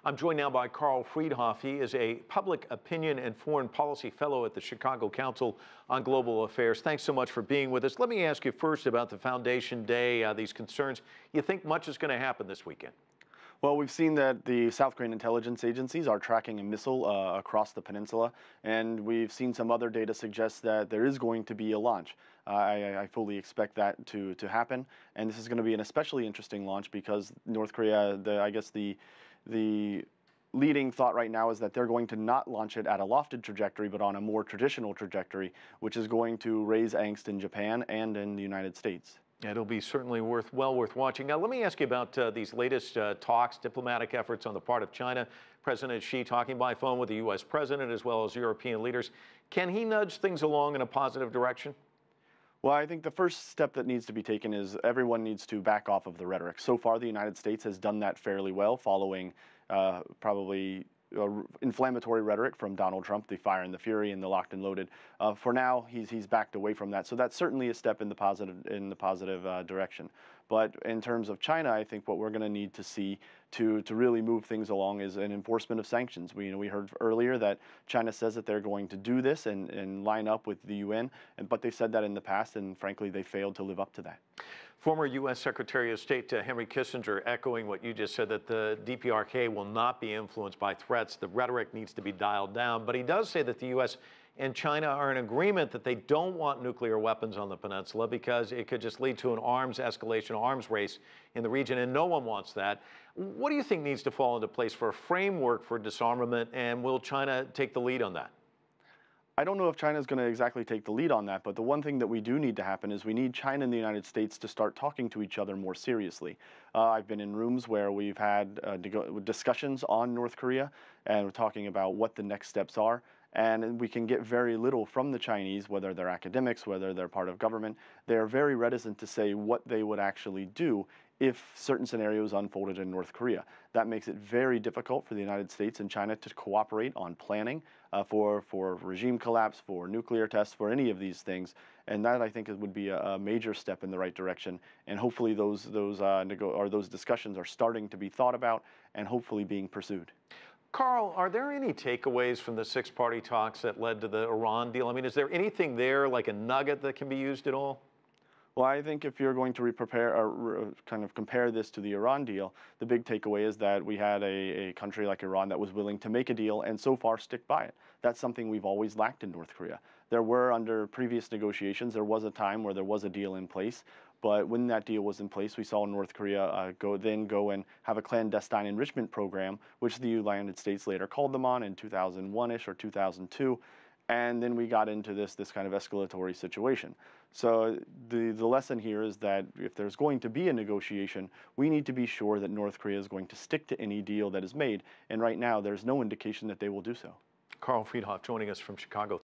I'm joined now by Karl Friedhoff. He is a public opinion and foreign policy fellow at the Chicago Council on Global Affairs. Thanks so much for being with us. Let me ask you first about the Foundation Day, these concerns. You think much is going to happen this weekend? Well, we've seen that the South Korean intelligence agencies are tracking a missile across the peninsula, and we've seen some other data suggest that there is going to be a launch. I fully expect that to happen, and this is going to be an especially interesting launch because North Korea, the leading thought right now is that they're going to not launch it at a lofted trajectory, but on a more traditional trajectory, which is going to raise angst in Japan and in the United States. It'll be certainly well worth watching. Now, let me ask you about these latest talks, diplomatic efforts on the part of China. President Xi talking by phone with the U.S. president as well as European leaders. Can he nudge things along in a positive direction? Well, I think the first step that needs to be taken is everyone needs to back off of the rhetoric. So far, the United States has done that fairly well, following probably inflammatory rhetoric from Donald Trump, the fire and the fury and the locked and loaded. For now, he's backed away from that. So that's certainly a step in the positive direction. But in terms of China, I think what we're going to need to see to really move things along is an enforcement of sanctions. We heard earlier that China says that they're going to do this and line up with the UN, but they've said that in the past, and frankly, they failed to live up to that. Former U.S. Secretary of State Henry Kissinger echoing what you just said, that the DPRK will not be influenced by threats. The rhetoric needs to be dialed down. But he does say that the U.S. and China are in agreement that they don't want nuclear weapons on the peninsula because it could just lead to an arms escalation, arms race in the region, and no one wants that. What do you think needs to fall into place for a framework for disarmament, and will China take the lead on that? I don't know if China is going to exactly take the lead on that, but the one thing that we do need to happen is we need China and the United States to start talking to each other more seriously. I've been in rooms where we've had discussions on North Korea, and we're talking about what the next steps are. And we can get very little from the Chinese, whether they're academics, whether they're part of government. They're very reticent to say what they would actually do if certain scenarios unfolded in North Korea. That makes it very difficult for the United States and China to cooperate on planning for regime collapse, for nuclear tests, for any of these things. And that, I think, would be a major step in the right direction. And hopefully those discussions are starting to be thought about and hopefully being pursued. Karl, are there any takeaways from the six-party talks that led to the Iran deal? I mean, is there anything there, like a nugget, that can be used at all? Well, I think if you're going to kind of compare this to the Iran deal, the big takeaway is that we had a country like Iran that was willing to make a deal and so far stick by it. That's something we've always lacked in North Korea. There were, under previous negotiations, there was a time where there was a deal in place. But when that deal was in place, we saw North Korea go and have a clandestine enrichment program, which the United States later called them on in 2001-ish or 2002. And then we got into this kind of escalatory situation. So the lesson here is that if there's going to be a negotiation, we need to be sure that North Korea is going to stick to any deal that is made. And right now, there's no indication that they will do so. Karl Friedhoff joining us from Chicago.